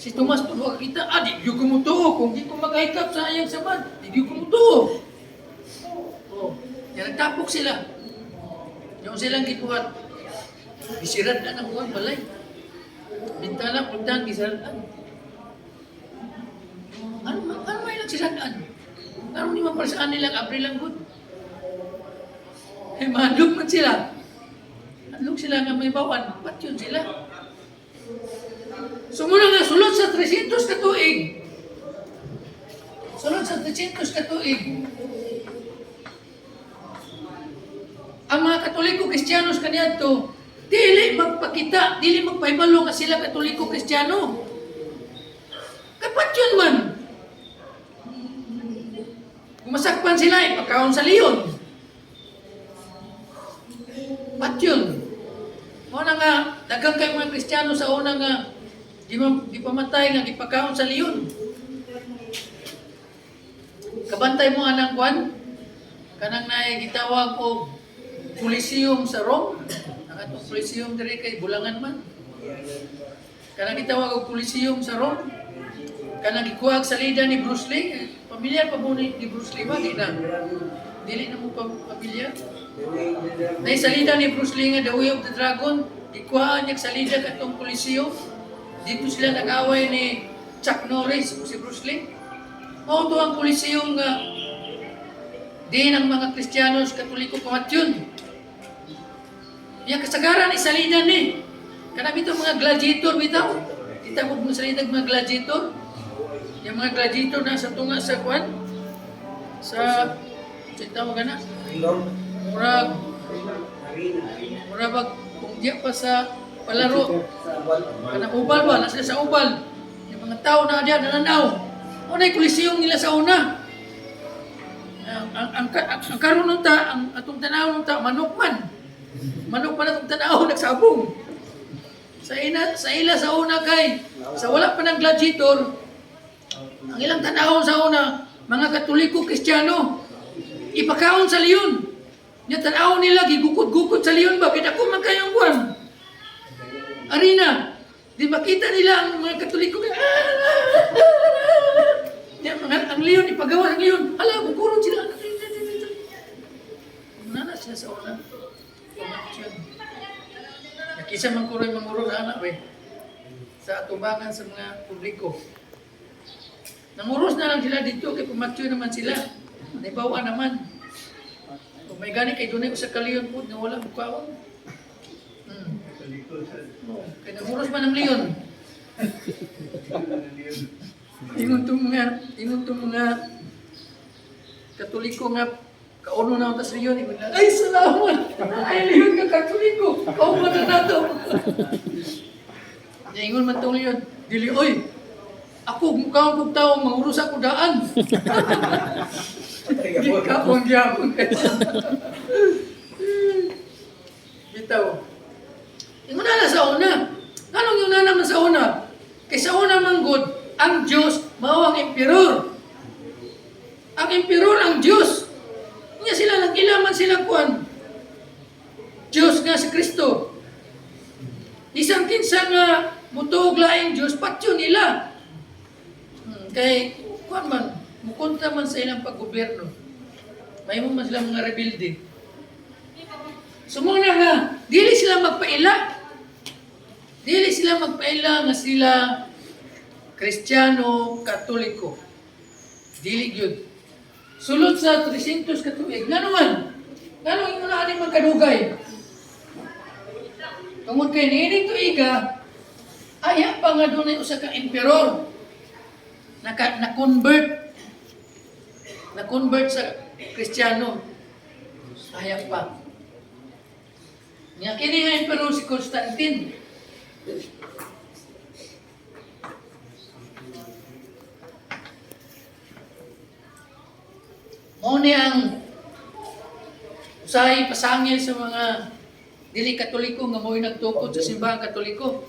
Si Tomas po makakita, di ko kumutuo. Kung di ko makahikap sa ayang sabat, di ko kumutuo. Oh, yan nagtapok sila. Yung silang gibuhat, bisirad na ng buwan, balay. Bintana, puntan, bisirad na. Ano may nagsisadaan? Ano ni maparsaan nilang Abril lang good? Eh, mahalog man sila. Halog sila nga may bawan. Ba't yun sila? Sumula nga, sulod sa 300 katuig. Sulod sa 300 katuig. Ang mga Katoliko-Kristiyanos kaniadto, dili magpakita, dili magpahibalo nga sila Katoliko-Kristiyano. Kapat yun man. Kung masakpan sila, ipakaon sa leon. Pat yun. Una nga, dagang kayo mga Kristiyano sa una nga, di pamatay nga, ipakaon sa leon. Kabantay mo anang kwan, kanang gitawag o Coliseum sa Rome. Ang atong Coliseum diri kay Bulangan man. Kanang gitawag og Coliseum sa Rome. Kanang gikuhag salida ni Bruce Lee. Pamilyar pa mo ni Bruce Lee ba? Dili na mo pamilyar. Nay salida ni Bruce Lee nga The Way of the Dragon. Gikuhaan niya salida katong Coliseum. Dito sila nag-away ni Chuck Norris si Bruce Lee. Mao to ang Coliseum nga di ng mga Kristiyanos, Katoliko, pamatyon. Yung kasagaran ni salida ni. Kanang ito mga gladiator bitaw. Kita mo mga salida mga gladiator. Yung mga gladiator na sa tunga sa kwan. Sa tawag na. Murag kung diya pa sa palaro. Kanang ubal ba? Nasa sa ubal. Yung mga tao na diyan nananaw. O na'y Coliseum nila sa una. Ang karon nung ang atong tanaw nung manok man. Manok man atong tanaw nagsabong. Sa ila sa una kay sa wala pa ng gladiator. Ang ilang tanaw sa una, mga Katoliko, Kristiyano, ipakaon sa leon. Nya tanaw nila gigukod-gukod sa leon ba kay dako man kayong buwan. Arena, di makita nila ang mga Katoliko ang leon, ipagawa ng leon. Hala, kukurong sila. Nana siya sa una. Nakisa man kuroy manguro sa anak, sa atubangan sa mga publiko. Nanguros na lang sila dito, kay pumatyo naman sila. Naibawa naman. Kung may gani kay dunay ko sa kaliyon po, na wala mukhaon. Kaya nanguros man ng leon. Ingon tong mga Katoliko nga kauno na tas leon. Ay, salamat! Ay, leon ka Katoliko! Kauno na nato! Ingon man tong leon, dili, oy! Ako, mukha akong taong mangurus ako daan. Hindi ka pong gyapon. Bitaw. Ingon na sa una. Anong yung naman sa una? Kay sa una manggod, ang Diyos, mao ang emperor. Ang emperor, ang Diyos. Nga sila, nag-ilaman sila kuan. Diyos nga si Kristo. Isang kinsa nga mutuog laing Diyos, patyo nila. Kay, kuan man, mukunta man sa ilang paggobyerno. May mo man sila mga rebelde. Sumuna nga, dili sila magpaila. Dili sila magpaila nga sila Kristiyano, Katoliko. Dili yun. Sulod sa 300 katuig. Nga naman, nga yung mga aning magkadugay. Tungod kay nining tuiga, aya pa nga doon ay usa ka emperor. Na-convert sa Kristiyano. Aya pa. Nga kini nga emperor si Constantine. Mao ni ang usahay pasangil sa mga dili Katoliko nga mo'y nagtukod sa simbahang Katoliko,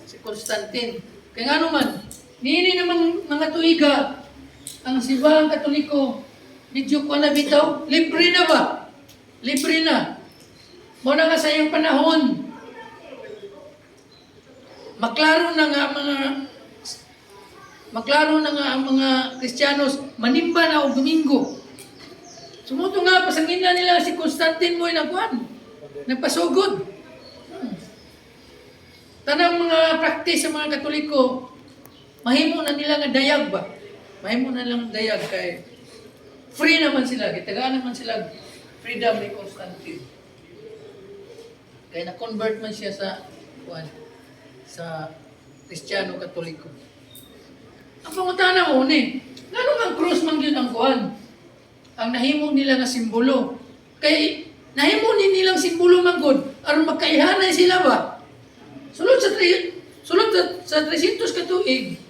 si Constantine. Kaya nga naman, nini naman mga tuiga, ang simbahang Katoliko, medyo ko na bitaw, libre na ba? Libre na. Muna nga sa iyong panahon, maklaro na nga mga Maklaro na nga ang mga Kristiyanos manimba na og Domingo. Sumuto nga pasangin na nila si Constantine Moy nagkuan. Nagpasugod. Tanang mga practice sa mga Katoliko, mahimo na nila nga dayag ba? Mahimo na lang dayag kay free naman sila, gitagaan naman sila freedom ni Constantine. Kaya na-convert man siya sa Kristiyano Katoliko. Ang pangutana mo ni, ngano ang cross man yun ang kuan? Ang nahimo nila nga simbolo. Kay nahimo ni nilang simbolo man gud aron magkaihanay sila ba? Sulod sa 300 ka tuig.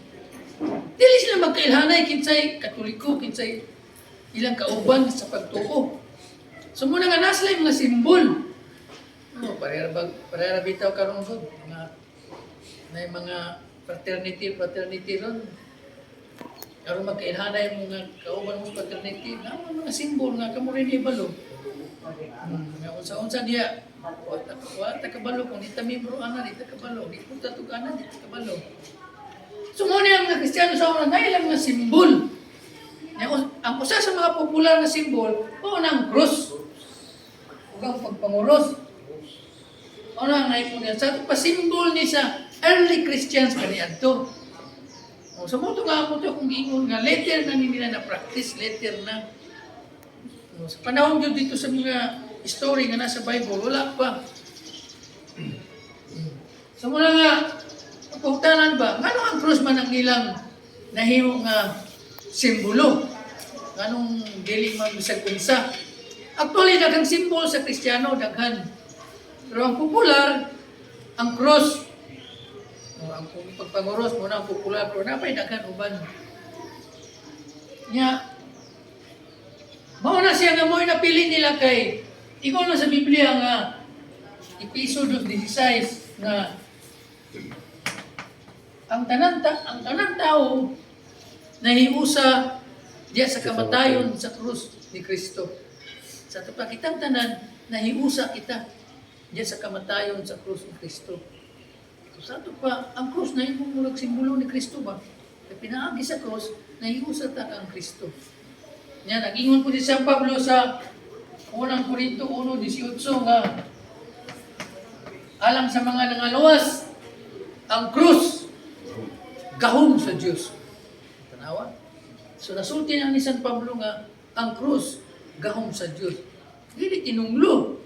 Dili sila magkailhanay kinsay Katoliko, kinsay ilang kauban sa pagtuo. So muna nga nasa mga simbol. Parehara bitaw karon gud mga fraternity ron. Karon magkailhanay mga kauban mo fraternity, na mga simbol nga kamo rin ibalo. Nga unsa diya wala ta kabalo kung di ta membro ana di ta kabalo, di punta tug ana di ta kabalo. So mo ang mga Kristiyano sa una na ilang mga simbol. Ang usa sa mga popular na simbol o nang cross. Ug ang pagpanguros. O na naipon yan. Sa pasimbol ni sa early Christians kaniadto. O sa mo nga mo to kung giingon nga letter na nila na practice, letter na. O, sa panahon yun dito sa mga story nga nasa Bible, wala pa. So muna nga, pagkutanan ba, ngano ang cross man ang ilang nahimo nga simbolo? Nganong dili man bisag unsa? Actually, daghang simbol sa Kristiyano, daghan. Pero ang popular, ang cross. O, ang pagpanguros muna ang popular, pero napay daghan uban. Nya, mauna siya nga mo'y napili nila kay, ikaw na sa Biblia nga, Episode 16 na ang tanang tao nahiusa diya sa kamatayon sa krus ni Kristo. Sa ito pa kitang tanan, nahiusa kita diya sa kamatayon sa krus ni Kristo. So, sa ito pa, ang krus na yung mulag simbolo ni Kristo ba? Kaya pinaagi sa krus, nahiusa ta kang Kristo. Yan, nag-ingon po si San Pablo sa unang Korinto 1:18 nga alang sa mga nangaluwas, ang krus gahom sa Diyos. Tanawa. So nasulti na ni San Pablo nga ang krus gahom sa Diyos. Dili tinunglo.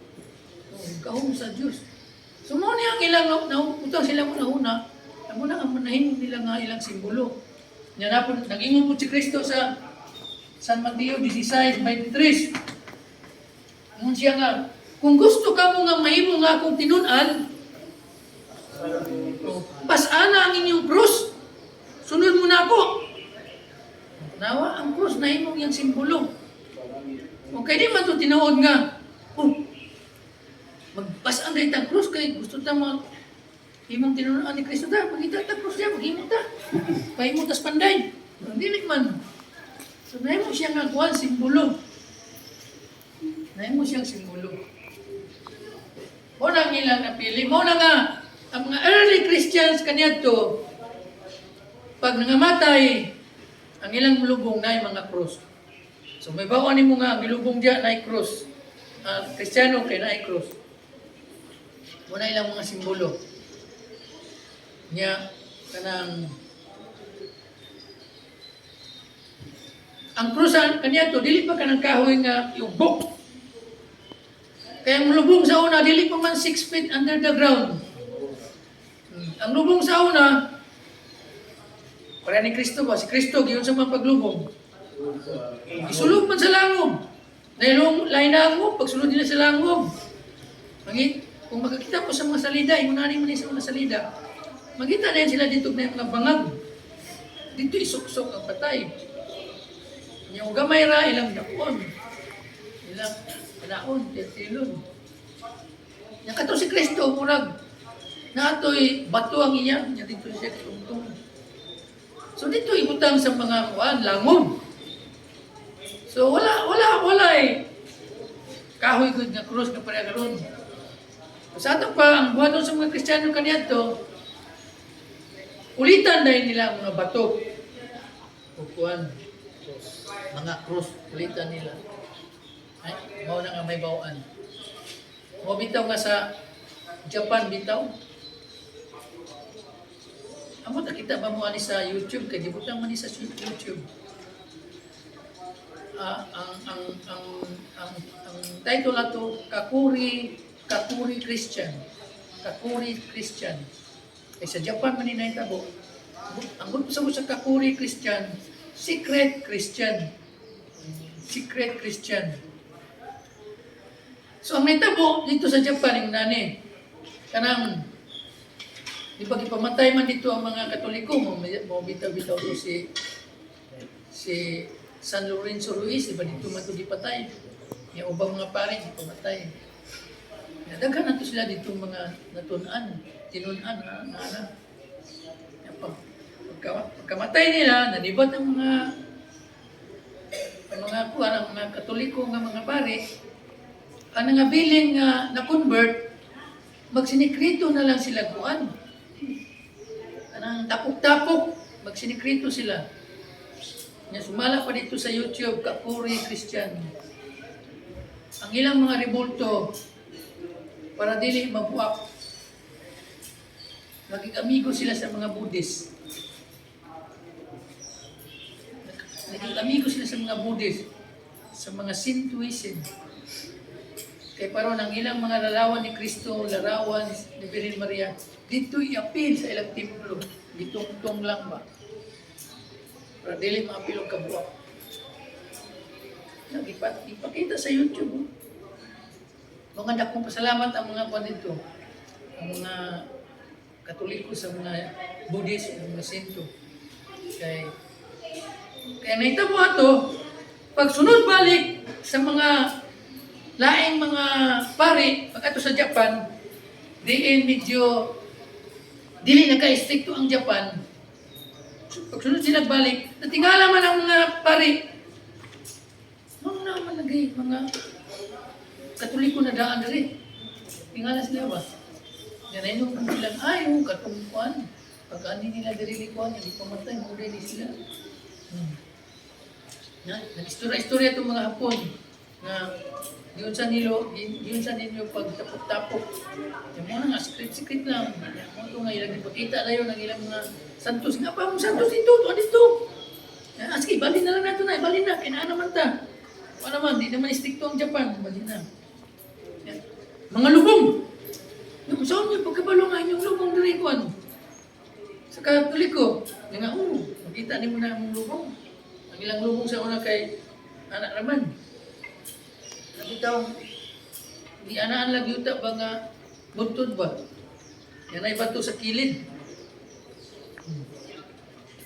Gahom sa Diyos. So mo ni ang ilang utang sila una amo na ang manahimong nila nga ilang simbolo. Nya napon nag-ingon po si Kristo sa San Mateo 16:23. Ngun siya nga, kung gusto ka mo nga mahimo nga akong tinun-an, pas-ana ang inyong krus. Sunod mo na ako. Nawa, ang krus na imong yung simbolo. Okay, di man ito tinaod nga, magpas-an rin ang krus, kay gusto ta mo, imong tinunaan ni Kristo ta, magita ta krus niya, maghimot ta. Pahimot tas panday. Hindi man. So, nahimo siya nga kuhan, simbolo. Nahimo siyang simbolo. Mo na ilang napili. Mo na nga, ang mga early Christians kaniadto, pag nangamatay, ang ilang lubong na yung mga cross. So may bawaan ni mo nga, ang lubong dyan na cross. Kristiyano kay na cross. Mo na ilang mga simbolo. Nya, kanang ang cross kaniadto, dili pa kanang kahoy nga yubok. Kaya ang lubong sa una, dili pa man 6 feet under the ground. Ang lubong sa una, para ni Kristo ba? Si Kristo, giyon sa mga paglubong. Isulog man sa langom. Lain na mo, pagsulod nila sa langom. Kung makakita po sa mga salida, imunanin mo niya sa mga salida, magkita na yan sila dito na yung mga bangag. Dito isuksok ang patay. Yung gamay ra, ilang dakon. Ilang naon, tilon. Yang kato si Kristo, murag, na ito'y bato ang iya, niya dito siya tungtong. So dito ibutang sa mga langom. So wala eh. Kahoy gud nga cross nga pareha karon. Sa ato pa, ang buhaton sa mga Kristiyano kaniadto, ulitan dahil nila ang mga bato. kukuan, mga cross, kulitan nila. Ay, mao na nga may bawaan. Mo bitaw nga sa Japan bitaw. Amo nakita ba mo ani sa YouTube kay gibutang man ni sa YouTube. Ang title nato Kakuri Christian. Kakuri Christian. Kay sa Japan man ni nahitabo. Ang gusto sa Kakuri Christian, Secret Christian. Secret Christian. So ang nahitabo dito sa Japan yung nani. Kanang di ba ipamatay man dito ang mga Katoliko mo bitaw-bitaw to si San Lorenzo Ruiz, di ba dito man ito gipatay. Yung ubang mga pare, di pamatay. Daghan na to sila dito mga tinunan na. Pagkamatay nila, nanibat ang mga Katoliko nga mga pare, ang nga biling na-convert, magsinikrito na lang sila kuan. Anang tapok-tapok, magsinikrito sila. Sumala pa dito sa YouTube, Kakuri Christian. Ang ilang mga rebulto, para dili mabuak, maging amigo sila sa mga Buddhist. Naging amigo sila sa mga Buddhist, sa mga Shintoism. Kaya paron ang ilang mga larawan ni Kristo, larawan ni Virgin Maria, dito i-appeal sa ilang templo. Ditong lang ba? Para dili ma-appeal ang kabuak. Ipakita sa YouTube. Mga dakong pasalamat ang mga kwan dito. Ang mga Katoliko sa mga Buddhist, mga Shinto. Kaya naitabo ato, pag sunod balik sa mga laing mga pari, pag ato sa Japan, diin medyo dili naka-stricto ang Japan. Pag sunod sila balik, natingala man ang mga pari, naman nagay mga Katoliko na daan rin. Tingala sila ba? Yan ay nung bilang, katungkuan. Pag ani nila dirilikuan, hindi pamatay, muna din sila. Nag-istorya itong mga Hapon na yun sa ninyo pagtapok-tapok. Yung mga nga, secret lang. Yung ito nga, ilang ipakita na yun, ang ilang mga santos. Nga pa, mga santos dito, ito, dito. Sige, balin na lang natin na, balin na, kinaan naman ta. Ano naman, di naman istikto ang Japan, balin na. Mga lubong. Yung saan niyo, pagkabalungan yung lubong na rin ko, ano? Sa Katoliko, nga, makita niyo na ang lubong. Ang ilang lubong sa una kay anak naman. Daw, di anaan lang yuta ba nga buntod ba? Yan ay bato sa kilid.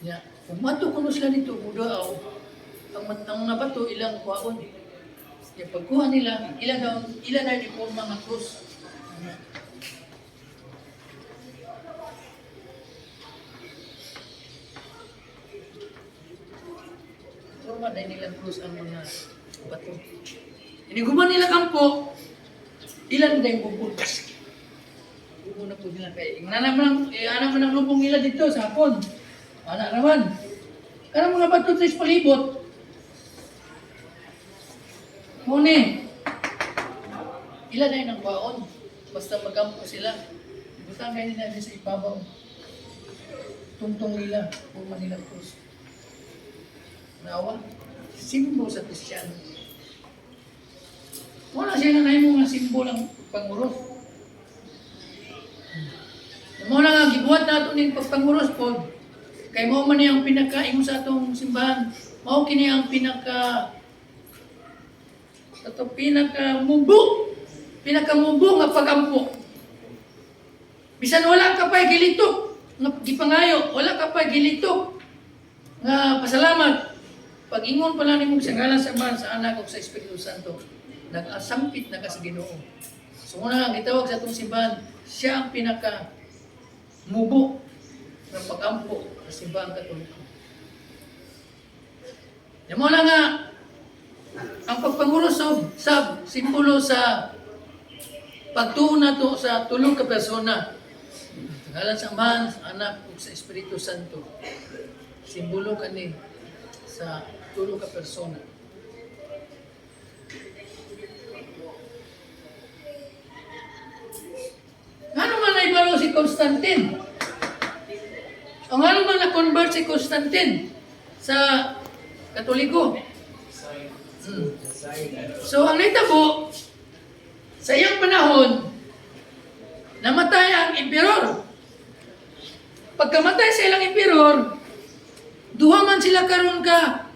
Ya, umato kuno sila dito, mudaaw. Ang mga bato ilang kuhaon. Ya, pagkuha nila, ilan na ni po mga krus. Roma na nilang krus ang mga bato. Iniguman nila kampo, ilan na yung bubultas. Bubo na po nila kayo. Anak man ang lubong nila dito sa Hapon. Anak naman. Karang mga bato sa palibot. Muni, ilan na yun ang baon. Basta magampo sila. Butang kayo nila sa ibabaw. Tungtong nila, puma nila krus. Nawa, simbolo sa Kristiyano. Wala siya na mga simbol ang panguros. Muna nga, gibuhat na ito ng pagpanguros po. Kaya mo man yung pinaka-imo sa itong simbahan. Mao kini ang pinaka-mubo nga pagampo. Bisan wala ka pa gilitok, nga gipangayo, wala ka pa gilitok, nga pasalamat. Pag-ingon pala ni mong sa ngalan sa Ama, sa Anak, o sa Espiritu Santo. Nag-asampit na ka sa Ginoo. So muna nga, gitawag sa itong simbahan, siya ang pinaka-mubo ng pag-ampo sa simbahan Katoliko. Yan muna nga, ang pagpanguros sa simbolo sa pagtuon na to sa tulong ka persona. Ngalan sa Ama, sa Anak, o sa Espiritu Santo. Simbolo ka ni sa tulo ka persona. Ano man naibalo si Constantine? O ano man na-convert si Constantine sa Katoliko? So, ang naitabo, sa iyang panahon, namatay ang emperor. Pagkamatay sa ilang emperor, duha man sila karon ka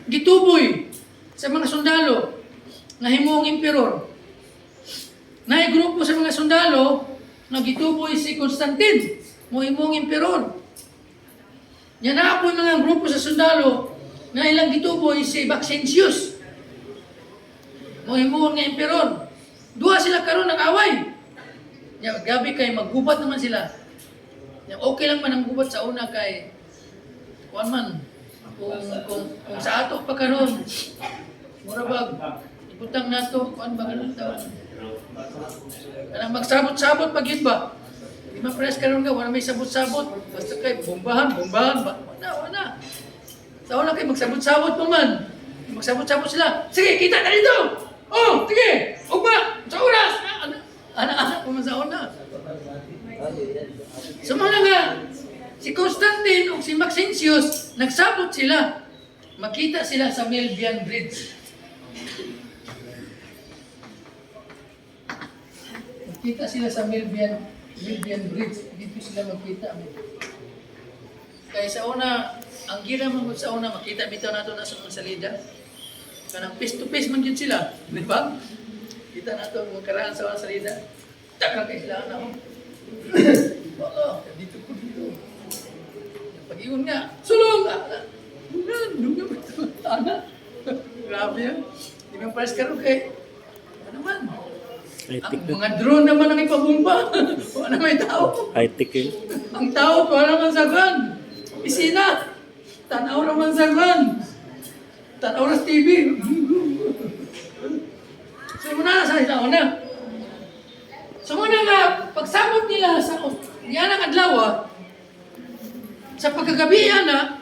gituboy sa mga sundalo na himuong emperor. Naigrupo sa mga sundalo na gituboy si Constantine, mo himuong emperor. Yan na po yung mga grupo sa sundalo na ilang gituboy si Maxentius, mo himuong nga emperor. Duha sila karon nag-away. Ya, gabi kay maggubat naman sila. Ya, okay lang man ang gubat sa una kay kuan man. Kung sa ato pa karon, mura bag ibutang nato kuan ba ganun tawag. Kanang magsabot-sabot pag yun ba? Di ba press karon ka wala may sabot-sabot. Basta kay bombahan ba? Wala. Sa una kay magsabot-sabot pa man. Magsabot-sabot sila. Sige, kita na dito. Oh, sige. Ugma, sa oras. Anak-anak pa man sa una. Sumala nga, si Constantine o si Maxentius, nagsabot sila. Makita sila sa Milvian Bridge. Makita sila sa Milvian Bridge. Dito sila magkita. Kaya sa una, ang gira man sa una, makita bitaw nato na sa mga salida. Kanang face to face man yun sila. Di ba? Kita nato ang karaan sa mga salida. Takang kayo sila na ako. Oo, dito ko dito. Pag-iwan nga, sulong! Nunga ba ito? Anak. Grabe yan. Di ba pares ka rin kay? Ano naman? Ang mga drone naman ang ipabumba. Wala may tao. High-tech yun. Ang tao, wala naman sa van. Opisina. Tanaw naman sa van. Tanaw na TV. So muna sa una. So muna nga, pagsabot nila sa yan ang adlaw, sa pagkagabi na,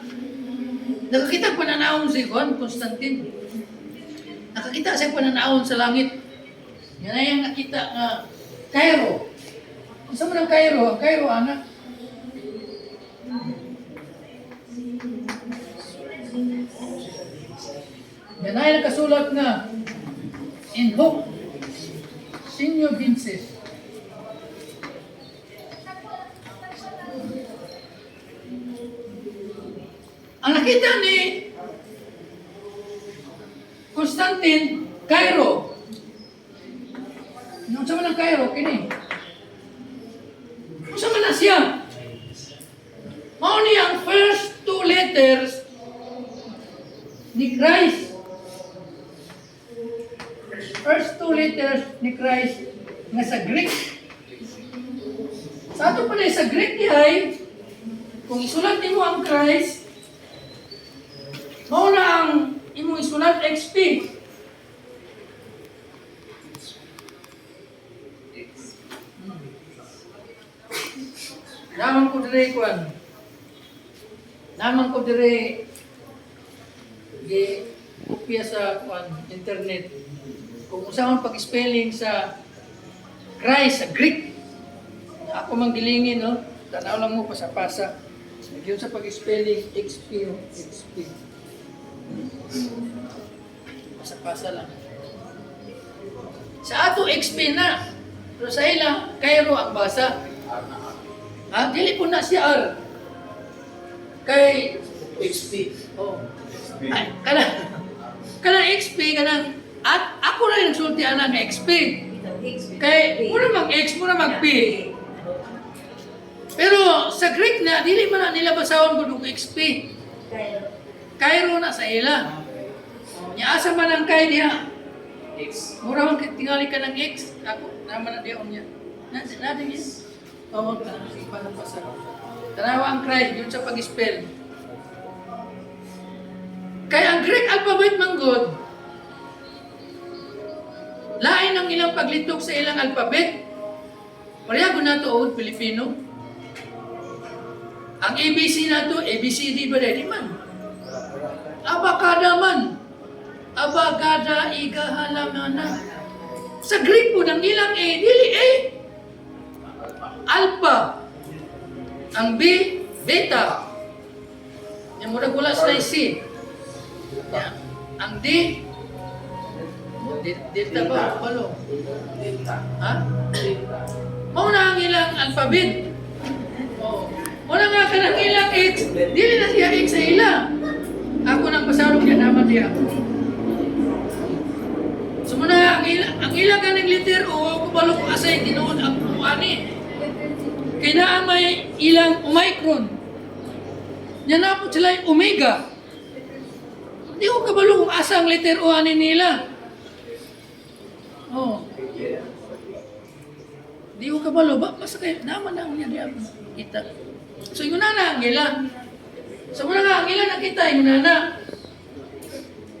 nakakita pananaon si Constantine. Nakakita siya pananaon sa langit. Yan ay ang nakita nga Cairo. Kung saan mo ng Cairo? Ang Cairo, anak. Yan ay nakasulat na in hoc Signo Vinces. Ang nakita ni Constantine, Cairo. Nung sama ng Cairo, kini. Kung sama na siya. Mauni ang first two letters ni Christ. First two letters ni Christ nga sa Greek. Sa ato pala sa Greek ay, kung isulat mo ang Christ, mauna ang imong isulat XP. Naman ko dire kuan. Naman ko dire kopya sa kuan internet. Kung usahan pag-spelling sa Christ sa Greek. Ako mang gilingin, no? Tanaw lang mo pasa-pasa. Nagyon sa pag-spelling XP. Pasa-pasa lang. Sa ato XP na. Pero sa ila, Cairo ang basa. Ha? Dili po na siya R. Kay XP. Oh. Ay, kanang XP, kanang at ako na yung nagsulti ang XP. Kay, muna mag-X, muna mag-P. Pero sa Greek na, dili man na nila basahon ko ng XP. Cairo na sa ila. Niasa man ang kay niya. X. Mura man tingali ka ng X. Ako, naman na diyon niya. Natin yun. Oo, parang basa. Tanawa ang Christ, yun sa pag-spell. Kaya ang Greek alphabet manggod, lain ang ilang paglitok sa ilang alphabet. Pareha na ito o Pilipino. Ang ABC na ito, ABCD ba rin man? Abakada man. Abakada igahalamana. Sa Greek po, ng ilang A, dili A. Alpha. Ang B, beta. Yung mula sa C. Yan. Ang D, delta ba? Balo? Ha? Mauna ang ilang alphabet. Oh. Muna nga ka ng ilang X, dili na siya X sa ila. Ako nang pasalong niya naman niya. So muna ang ilang ka ng letter O, kubalo ko asay tinuod ang ani. Kaya may ilang omicron. Yan na po sila yung omega. Hindi ko kabalo kung asa ang letter O ani nila. Oh. Hindi ko kabalo. Basta kayo, naman na niya diya kita. So yung na ang ila. So muna nga ang ila nakita yung na.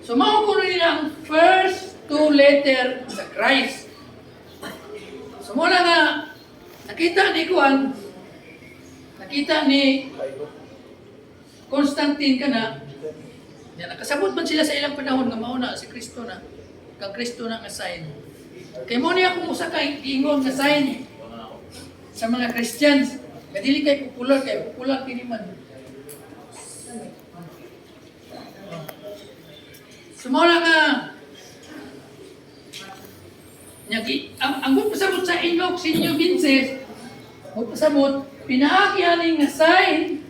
So makukuha nila ang first two letter sa Christ. So muna nga nakita ni Juan, nakita ni Constantine ka na, yan, nakasabot man sila sa ilang panahon nga mauna si Kristo na, kang Kristo na nga sign. Kaya mo niya kung usa kay ingon nga sign sa mga Christians, kadili kay popular kini man. Sumula nga, ang pasabot sa Enoch, Sinyo Vinces, pasabot, pinaagi aning nga sign,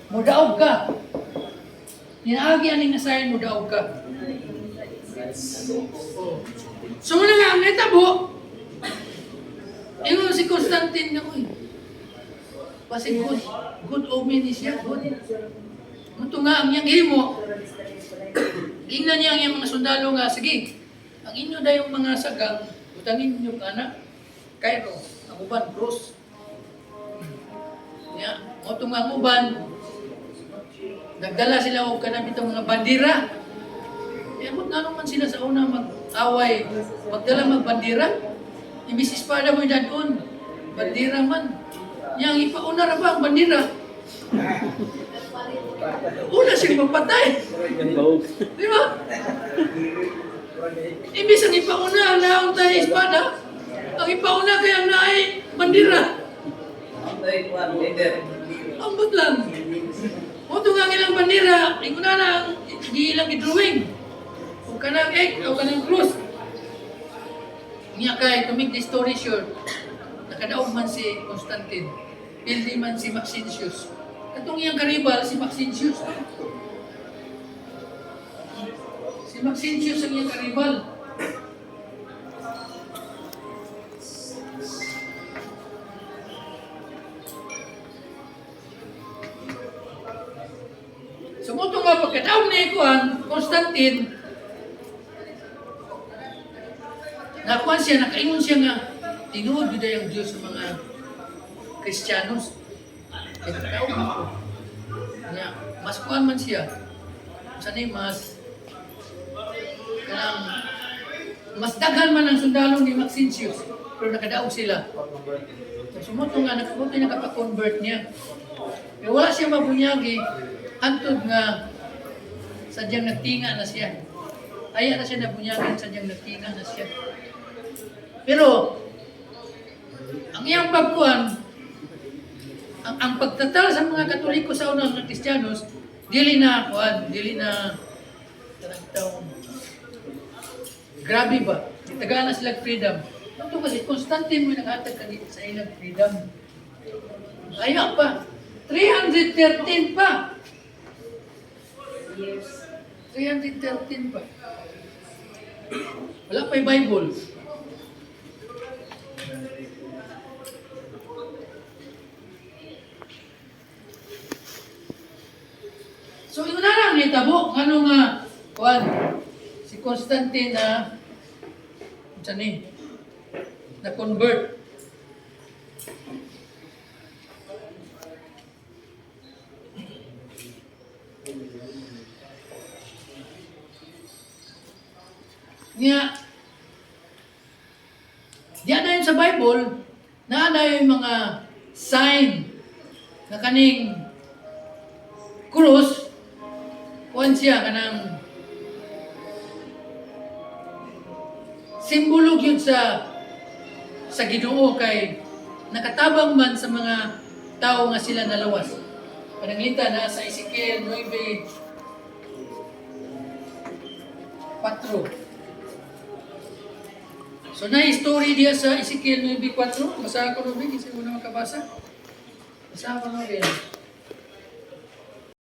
mudaog ka. Pinaagi aning nga sign, mudaog ka. So muna nga, ang netabo, ingon si Constantine nga ko eh. Kasi good omen siya, good. Ito nga, ang iyang himo, ingnan niya ang iyang mga sundalo nga, sige, ang inyo na yung mga sagang, utangin niyo ka na, kayo, ang uban, cross. Ya, o itong ang uban, nagdala sila o kanam itong mga bandira. Eh, mo nga naman sila sa una mag-away, magdala magbandira. Imbis espada mo doon, bandira man. Yang ipauna ra ba ang bandira? Una siyang magpatay. Di ba? Imbis ang ipauna, naong tayo espada, ang ipauna kaya ang naay bandira. Ambot lang. O ito nga ilang bandira, ikaw na di ilang i-drawing. O kanang egg, o kanang cross. Niya kay, to make the story short, nakadaog man si Constantine, pildi man si Maxentius. Katong iyang karibal, si Maxentius. Si Maxentius ang iyang karibal. So mo ito nga pagkadaog na ikuan, Constantine, nakuan siya, nakaingon siya nga, tinuod yun ang Diyos sa mga Kristiyanos. Kaya nakadaog ako. Kaya, mas kuan man siya. Sanay mas, kanang, mas daghan man ang sundalo ni Maxentius, pero nakadaog sila. So mo ito nga, nakapa-convert niya. Pero wala siya mabunyagi, antod nga sadyang nagtinga na siya. Aya na siya nabunyagan, sadyang nagtinga na siya. Pero ang iyang pagkuhan, ang pagtatal sa mga Katoliko sa unang mga Kristiyanos, dili na grabe ba? Tagaan na sila freedom. Ito kasi Constantine mo nakahatag kanito sa ilang freedom. Ayaw pa. 313 pa. 313 pa. Wala pa yung Bible. So, yung narang nitabo, ano nga, Juan, si Constantine na convert. Nga, diyan na yun sa Bible, na yung mga sign na kaning krus, kuan siya kanang simbolo gyud sa Ginoo kay nakatabang man sa mga tao nga sila nalawas. Pananglita na sa Ezekiel 9:4. So na story diya sa Ezekiel 9:4. Basahan ko rin, kasi mo na makabasa. Basahan ko rin.